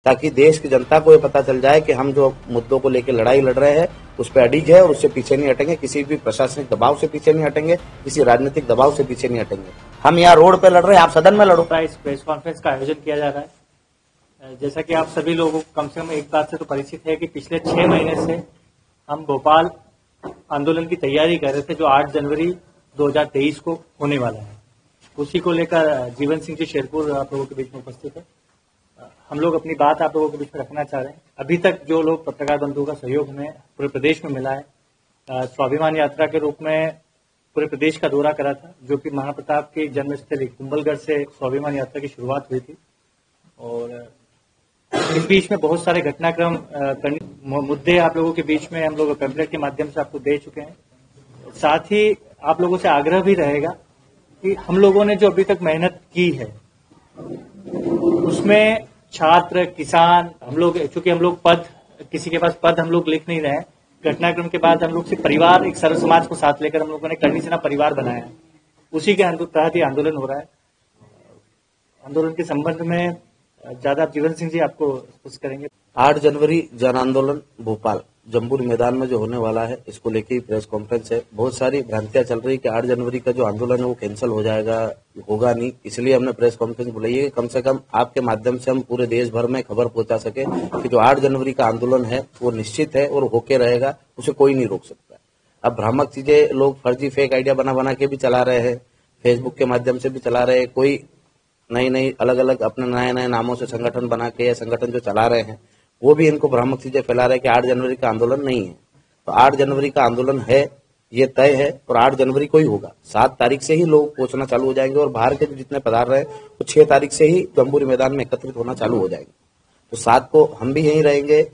ताकि देश की जनता को ये पता चल जाए कि हम जो मुद्दों को लेकर लड़ाई लड़ रहे हैं उस पर अडिग है और उससे पीछे नहीं हटेंगे, किसी भी प्रशासनिक दबाव से पीछे नहीं हटेंगे, किसी राजनीतिक दबाव से पीछे नहीं हटेंगे। हम यहाँ रोड पे लड़ रहे हैं, आप सदन में लड़ो। इस प्रेस कॉन्फ्रेंस का आयोजन किया जा रहा है। जैसा कि आप सभी लोगों को कम से कम एक बात से तो परिचित है कि पिछले 6 महीने से हम भोपाल आंदोलन की तैयारी कर रहे थे, जो 8 जनवरी 2023 को होने वाला है। उसी को लेकर जीवन सिंह जी शेरपुर आप लोगों के बीच में उपस्थित है। हम लोग अपनी बात आप लोगों के बीच में रखना चाह रहे हैं। अभी तक जो लोग पत्रकार बंधुओं का सहयोग हमें पूरे प्रदेश में मिला है, स्वाभिमान यात्रा के रूप में पूरे प्रदेश का दौरा करा था, जो कि महाप्रताप के जन्मस्थली कुंभलगढ़ से स्वाभिमान यात्रा की शुरुआत हुई थी। और इस बीच में बहुत सारे घटनाक्रम मुद्दे आप लोगों के बीच में हम लोग पैम्पलेट के माध्यम से आपको दे चुके हैं। साथ ही आप लोगों से आग्रह भी रहेगा कि हम लोगों ने जो अभी तक मेहनत की है उसमें छात्र, किसान, हम लोग चूंकि हम लोग पद, किसी के पास पद हम लोग लिख नहीं रहे हैं। घटनाक्रम के बाद हम लोग सिर्फ परिवार, एक सर्व समाज को साथ लेकर हम लोगों ने करनी सेना परिवार बनाया है। उसी के तहत ही आंदोलन हो रहा है। आंदोलन के संबंध में ज्यादा जीवन सिंह जी आपको कुछ करेंगे। 8 जनवरी जन आंदोलन भोपाल जम्बूरी मैदान में जो होने वाला है, इसको लेकर ही प्रेस कॉन्फ्रेंस है। बहुत सारी भ्रांतियां चल रही कि 8 जनवरी का जो आंदोलन है वो कैंसिल हो जाएगा, होगा नहीं। इसलिए हमने प्रेस कॉन्फ्रेंस बुलाई है कि कम से कम आपके माध्यम से हम पूरे देश भर में खबर पहुंचा सके कि जो 8 जनवरी का आंदोलन है वो निश्चित है और होके रहेगा, उसे कोई नहीं रोक सकता। अब भ्रामक चीजें लोग फर्जी फेक आइडिया बना के भी चला रहे हैं, फेसबुक के माध्यम से भी चला रहे हैं, कोई नई अलग अलग अपने नए नामों से संगठन बना के या संगठन जो चला रहे हैं वो भी इनको भ्रामक चीजें फैला रहे हैं कि 8 जनवरी का आंदोलन नहीं है। तो 8 जनवरी का आंदोलन है, ये तय है और 8 जनवरी को ही होगा। 7 तारीख से ही लोग पहुंचना चालू हो जाएंगे और बाहर के जितने पधार रहे हैं वो 6 तारीख से ही जम्बूरी मैदान में एकत्रित होना चालू हो जाएंगे। तो 7 को हम भी यहीं रहेंगे।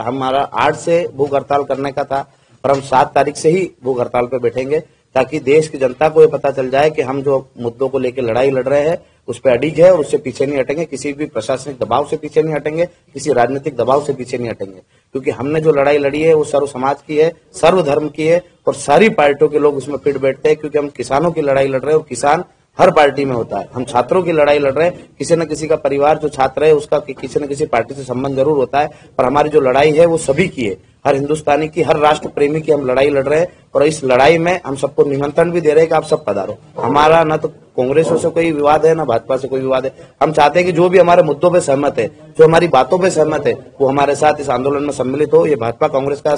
हमारा 8 से भूख हड़ताल करने का था, पर हम 7 तारीख से ही भूख हड़ताल पे बैठेंगे ताकि देश की जनता को ये पता चल जाए कि हम जो मुद्दों को लेकर लड़ाई लड़ रहे हैं उस पर अडिग है और उससे पीछे नहीं हटेंगे, किसी भी प्रशासनिक दबाव से पीछे नहीं हटेंगे, किसी राजनीतिक दबाव से पीछे नहीं हटेंगे। क्योंकि हमने जो लड़ाई लड़ी है वो सर्व समाज की है, सर्व धर्म की है और सारी पार्टियों के लोग उसमें फिट बैठते हैं। क्योंकि हम किसानों की लड़ाई लड़ रहे हैं और किसान हर पार्टी में होता है। हम छात्रों की लड़ाई लड़ रहे हैं, किसी न किसी का परिवार जो छात्र है उसका किसी न किसी पार्टी से संबंध जरूर होता है, पर हमारी जो लड़ाई है वो सभी की है, हर हिंदुस्तानी की, हर राष्ट्र प्रेमी की हम लड़ाई लड़ रहे हैं। और इस लड़ाई में हम सबको निमंत्रण भी दे रहे हैं कि आप सब पधारो। हमारा न तो कांग्रेसों से कोई विवाद है, न भाजपा से कोई विवाद है। हम चाहते हैं कि जो भी हमारे मुद्दों पे सहमत है, जो हमारी बातों पे सहमत है, वो हमारे साथ इस आंदोलन में सम्मिलित हो। ये भाजपा कांग्रेस का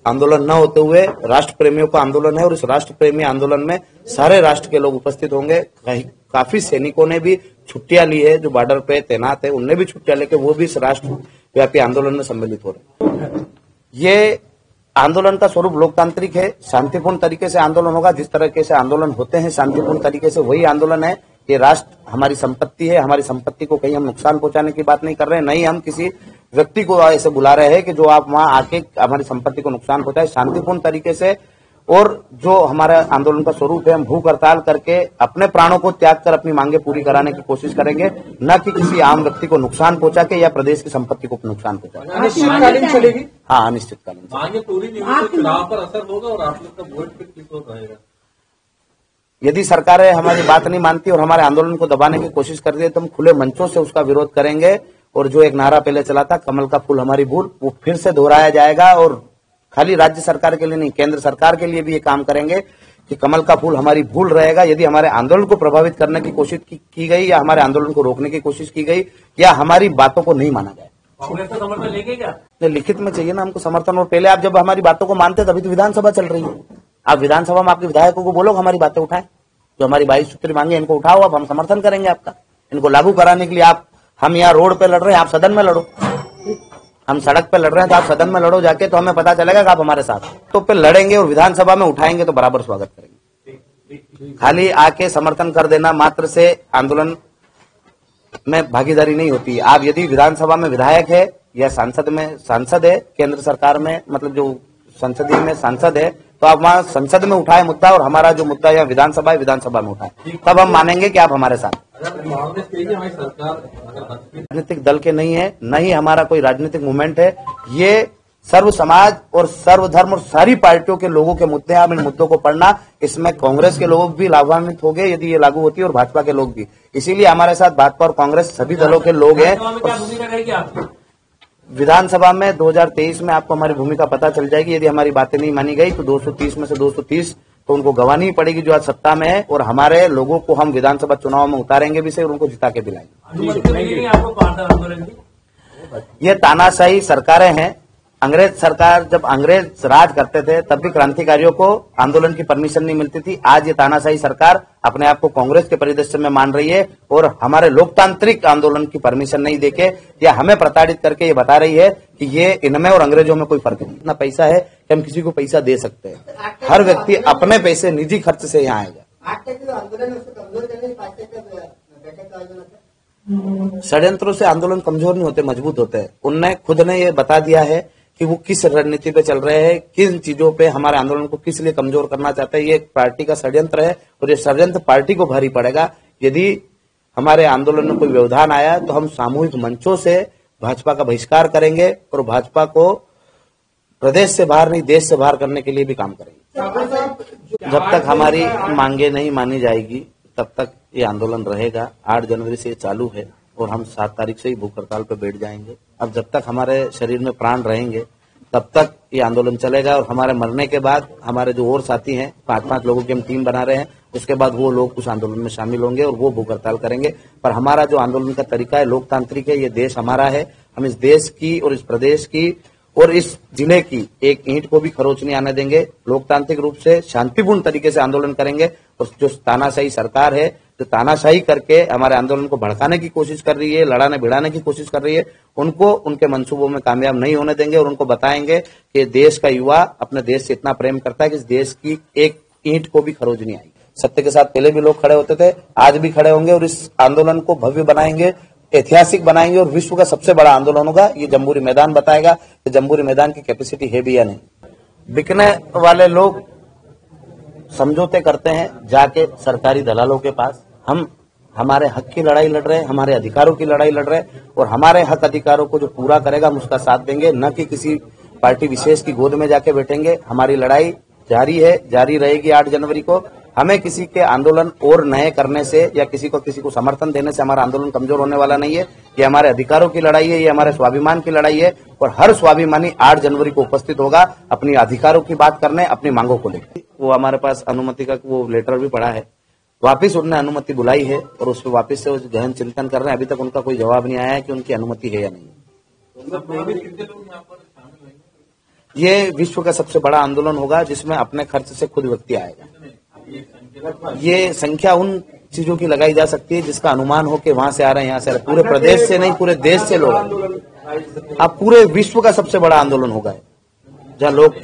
आंदोलन न होते हुए राष्ट्र प्रेमियों का आंदोलन है और इस राष्ट्र प्रेमी आंदोलन में सारे राष्ट्र के लोग उपस्थित होंगे। काफी सैनिकों ने भी छुट्टियां ली है, जो बॉर्डर पे तैनात है उनने भी छुट्टियां लेकर वो भी इस राष्ट्र व्यापी आंदोलन में सम्मिलित हो रहे हैं। ये आंदोलन का स्वरूप लोकतांत्रिक है, शांतिपूर्ण तरीके से आंदोलन होगा। जिस तरीके से आंदोलन होते हैं शांतिपूर्ण तरीके से, वही आंदोलन है। ये राष्ट्र हमारी संपत्ति है, हमारी संपत्ति को कहीं हम नुकसान पहुंचाने की बात नहीं कर रहे हैं, नहीं हम किसी व्यक्ति को ऐसे बुला रहे हैं कि जो आप वहां आके हमारी संपत्ति को नुकसान पहुंचाए। शांतिपूर्ण तरीके से, और जो हमारा आंदोलन का स्वरूप है, हम भूख हड़ताल करके अपने प्राणों को त्याग कर अपनी मांगे पूरी कराने की कोशिश करेंगे, न कि किसी आम व्यक्ति को नुकसान पहुंचा के या प्रदेश की संपत्ति को नुकसान पहुंचा। अनिश्चितकालीन चलेगी। हाँ, अनिश्चितकालीन मांगे पूरी नहीं हुई तो चुनाव पर असर होगा और आप लोग का वोट किस ओर रहेगा? यदि सरकारें हमारी बात नहीं मानती और हमारे आंदोलन को दबाने की कोशिश करती है तो हम खुले मंचों से उसका विरोध करेंगे। और जो एक नारा पहले चला था, कमल का फूल हमारी भूल, वो फिर से दोहराया जाएगा। और खाली राज्य सरकार के लिए नहीं, केंद्र सरकार के लिए भी ये काम करेंगे कि कमल का फूल हमारी भूल रहेगा। यदि हमारे आंदोलन को प्रभावित करने की कोशिश की गई या हमारे आंदोलन को रोकने की कोशिश की गई या हमारी बातों को नहीं माना जाए। कांग्रेस का समर्थन लेंगे क्या? लिखित में चाहिए ना हमको समर्थन। और पहले आप जब हमारी बातों को मानते तभी तो विधानसभा चल रही है। आप विधानसभा में आपके विधायकों को बोलो हमारी बातें उठाएं, जो हमारी 22 सूत्री मांगे इनको उठाओ, अब हम समर्थन करेंगे आपका। इनको लागू कराने के लिए हम यहाँ रोड पे लड़ रहे हैं, आप सदन में लड़ो। हम सड़क पे लड़ रहे हैं तो आप सदन में लड़ो जाके, तो हमें पता चलेगा कि आप हमारे साथ तो पे लड़ेंगे और विधानसभा में उठाएंगे तो बराबर स्वागत करेंगे। खाली आके समर्थन कर देना मात्र से आंदोलन में भागीदारी नहीं होती। आप यदि विधानसभा में विधायक है या सांसद है, केंद्र सरकार में मतलब जो संसदीय में सांसद है, तो आप वहाँ संसद में उठाए मुद्दा और हमारा जो मुद्दा यहाँ विधानसभा है, विधानसभा में उठाए, तब हम मानेंगे कि आप हमारे साथ। राजनीतिक दल के नहीं है, न ही हमारा कोई राजनीतिक मूवमेंट है। ये सर्व समाज और सर्वधर्म और सारी पार्टियों के लोगों के मुद्दे हैं। आप इन मुद्दों को पढ़ना, इसमें कांग्रेस के लोग भी लाभान्वित होंगे यदि ये लागू होती है और भाजपा के लोग भी। इसीलिए हमारे साथ भाजपा और कांग्रेस सभी दलों के लोग हैं। विधानसभा में 2023 में आपको हमारी भूमिका पता चल जाएगी। यदि हमारी बातें नहीं मानी गई तो 230 में से 230 तो उनको गंवानी पड़ेगी जो आज सत्ता में है, और हमारे लोगों को हम विधानसभा चुनाव में उतारेंगे भी से और उनको जिता के भी लाएंगे। ये तानाशाही सरकारें हैं। अंग्रेज सरकार जब अंग्रेज राज करते थे तब भी क्रांतिकारियों को आंदोलन की परमिशन नहीं मिलती थी। आज ये तानाशाही सरकार अपने आप को कांग्रेस के परिदृश्य में मान रही है और हमारे लोकतांत्रिक आंदोलन की परमिशन नहीं देके या हमें प्रताड़ित करके ये बता रही है कि ये इनमें और अंग्रेजों में कोई फर्क नहीं। इतना पैसा है कि हम किसी को पैसा दे सकते हैं। हर व्यक्ति अपने पैसे निजी खर्च से यहाँ आएगा। षड्यंत्रों से आंदोलन कमजोर नहीं होते, मजबूत होते हैं। उनने खुद ने ये बता दिया है कि वो किस रणनीति पे चल रहे हैं, किन चीजों पे हमारे आंदोलन को किस लिए कमजोर करना चाहते हैं। ये एक पार्टी का षड्यंत्र है और ये षड्यंत्र पार्टी को भारी पड़ेगा। यदि हमारे आंदोलन में कोई व्यवधान आया तो हम सामूहिक मंचों से भाजपा का बहिष्कार करेंगे और भाजपा को प्रदेश से बाहर नहीं देश से बाहर करने के लिए भी काम करेंगे। जब तक हमारी मांगे नहीं मानी जाएगी तब तक ये आंदोलन रहेगा। 8 जनवरी से ये चालू है और हम 7 तारीख से ही भूख हड़ताल पे बैठ जाएंगे। अब जब तक हमारे शरीर में प्राण रहेंगे तब तक ये आंदोलन चलेगा और हमारे मरने के बाद हमारे जो और साथी हैं 5-5 लोगों की हम टीम बना रहे हैं, उसके बाद वो लोग उस आंदोलन में शामिल होंगे और वो भूख हड़ताल करेंगे। पर हमारा जो आंदोलन का तरीका है लोकतांत्रिक है। ये देश हमारा है। हम इस देश की और इस प्रदेश की और इस जिले की एक ईंट को भी खरोच नहीं आने देंगे। लोकतांत्रिक रूप से शांतिपूर्ण तरीके से आंदोलन करेंगे और जो तानाशाही सरकार है जो तानाशाही करके हमारे आंदोलन को भड़काने की कोशिश कर रही है, लड़ाने भिड़ाने की कोशिश कर रही है, उनको उनके मंसूबों में कामयाब नहीं होने देंगे और उनको बताएंगे कि देश का युवा अपने देश से इतना प्रेम करता है कि इस देश की एक ईंट को भी खरोच नहीं आएगी। सत्य के साथ पहले भी लोग खड़े होते थे, आज भी खड़े होंगे और इस आंदोलन को भव्य बनाएंगे, ऐतिहासिक बनाएंगे और विश्व का सबसे बड़ा आंदोलन होगा। ये जम्बूरी मैदान बताएगा कि जम्बूरी मैदान की कैपेसिटी है भी या नहीं। बिकने वाले लोग समझौते करते हैं जाके सरकारी दलालों के पास। हम हमारे हक की लड़ाई लड़ रहे हैं, हमारे अधिकारों की लड़ाई लड़ रहे हैं और हमारे हक अधिकारों को जो पूरा करेगा हम उसका साथ देंगे, न कि किसी पार्टी विशेष की गोद में जाके बैठेंगे। हमारी लड़ाई जारी है, जारी रहेगी। 8 जनवरी को हमें किसी के आंदोलन और नए करने से या किसी को समर्थन देने से हमारा आंदोलन कमजोर होने वाला नहीं है। ये हमारे अधिकारों की लड़ाई है, ये हमारे स्वाभिमान की लड़ाई है और हर स्वाभिमानी 8 जनवरी को उपस्थित होगा अपनी अधिकारों की बात करने, अपनी मांगों को लेकर। वो हमारे पास अनुमति का वो लेटर भी पड़ा है, वापिस उन्होंने अनुमति बुलाई है और उस पर वापिस से गहन चिंतन कर रहे हैं। अभी तक उनका कोई जवाब नहीं आया है कि उनकी अनुमति है या नहीं। ये विश्व का सबसे बड़ा आंदोलन होगा जिसमें अपने खर्च से खुद व्यक्ति आएगा। ये संख्या उन चीजों की लगाई जा सकती है जिसका अनुमान हो कि वहां से आ रहे हैं, यहाँ से आ रहे हैं। पूरे प्रदेश से नहीं, पूरे देश से लोग। अब पूरे विश्व का सबसे बड़ा आंदोलन होगा जहाँ लोग।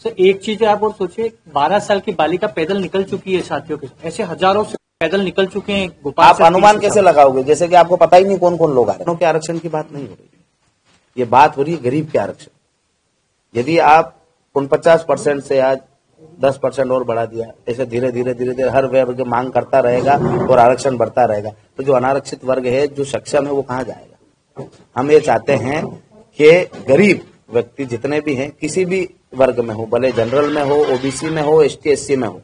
सर एक चीज आप और सोचिए, 12 साल की बालिका पैदल निकल चुकी है साथियों के, ऐसे हजारों से पैदल निकल चुके हैं भोपाल। आप अनुमान कैसे लगाओगे जैसे कि आपको पता ही नहीं कौन कौन लोग आ रहे हैं। के आरक्षण की बात नहीं हो रही, ये बात हो रही है गरीब के आरक्षण। यदि आप 49% से आज 10% और बढ़ा दिया, ऐसे धीरे धीरे हर वर्ग मांग करता रहेगा और आरक्षण बढ़ता रहेगा, तो जो अनारक्षित वर्ग है, जो सक्षम है, वो कहाँ जाएगा। हम ये चाहते हैं कि गरीब व्यक्ति जितने भी हैं, किसी भी वर्ग में हो, भले जनरल में हो, ओबीसी में हो, एसटी एससी में हो,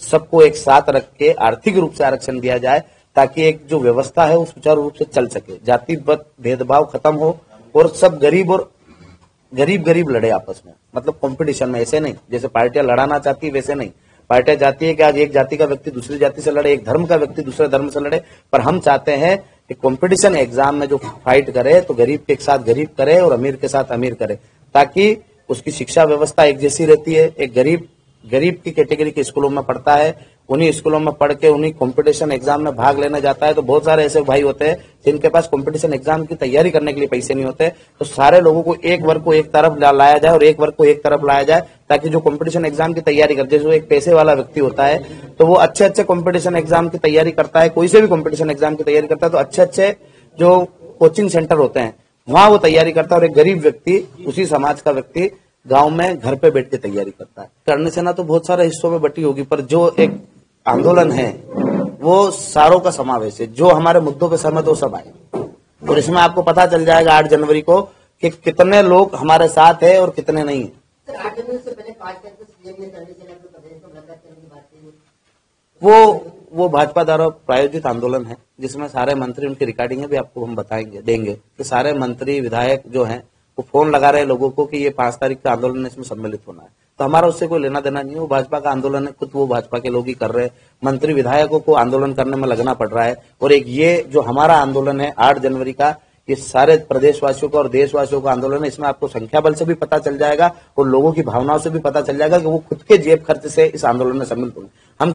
सबको एक साथ रख के आर्थिक रूप से आरक्षण दिया जाए ताकि एक जो व्यवस्था है वो सुचारू रूप से चल सके, जातिगत भेदभाव खत्म हो और सब गरीब लड़े आपस में, मतलब कंपटीशन में। ऐसे नहीं जैसे पार्टियां लड़ाना चाहती है वैसे नहीं। पार्टियां चाहती है कि आज एक जाति का व्यक्ति दूसरी जाति से लड़े, एक धर्म का व्यक्ति दूसरे धर्म से लड़े, पर हम चाहते हैं कि कंपटीशन एग्जाम में जो फाइट करे तो गरीब के साथ गरीब करे और अमीर के साथ अमीर करे, ताकि उसकी शिक्षा व्यवस्था एक जैसी रहती है। एक गरीब की कैटेगरी के स्कूलों में पढ़ता है, उन्हीं स्कूलों में पढ़ के उन्हीं कंपटीशन एग्जाम में भाग लेने जाता है, तो बहुत सारे ऐसे भाई होते हैं जिनके पास कंपटीशन एग्जाम की तैयारी करने के लिए पैसे नहीं होते। तो सारे लोगों को एक वर्ग को एक तरफ लाया जाए और एक वर्ग को एक तरफ लाया जाए ताकि जो कंपटीशन एग्जाम की तैयारी करते हैं, जो एक पैसे वाला व्यक्ति होता है तो वो अच्छे कंपटीशन एग्जाम की तैयारी करता है, कोई से भी कंपटीशन एग्जाम की तैयारी करता है तो अच्छे जो कोचिंग सेंटर होते हैं वहां वो तैयारी करता है, और एक गरीब व्यक्ति, उसी समाज का व्यक्ति गांव में घर पे बैठ के तैयारी करता है। करने से ना तो बहुत सारे हिस्सों में बटी होगी, पर जो एक आंदोलन है वो सारों का समावेश है। जो हमारे मुद्दों पे सहमत हो सब आए और इसमें आपको पता चल जाएगा 8 जनवरी को कि कितने लोग हमारे साथ है और कितने नहीं है। सर 8 जनवरी से पहले 5 तारीख को सीएम ने करने चला तो प्रदेश में मुलाकात करने की बात कही। वो भाजपा द्वारा प्रायोजित आंदोलन है जिसमें सारे मंत्री, उनकी रिकॉर्डिंगें भी आपको हम बताएंगे, देंगे कि सारे मंत्री विधायक जो हैं वो फोन लगा रहे हैं लोगों को कि ये 5 तारीख का आंदोलन है, इसमें सम्मिलित होना है। तो हमारा उससे कोई लेना देना नहीं है। वो भाजपा का आंदोलन है, खुद वो भाजपा के लोग ही कर रहे हैं। मंत्री विधायकों को आंदोलन करने में लगना पड़ रहा है। और एक ये जो हमारा आंदोलन है 8 जनवरी का, ये सारे प्रदेशवासियों का और देशवासियों का आंदोलन है। इसमें आपको संख्या बल से भी पता चल जाएगा और लोगों की भावनाओं से भी पता चल जाएगा कि वो खुद के जेब खर्च से इस आंदोलन में सम्मिलित होंगे। हम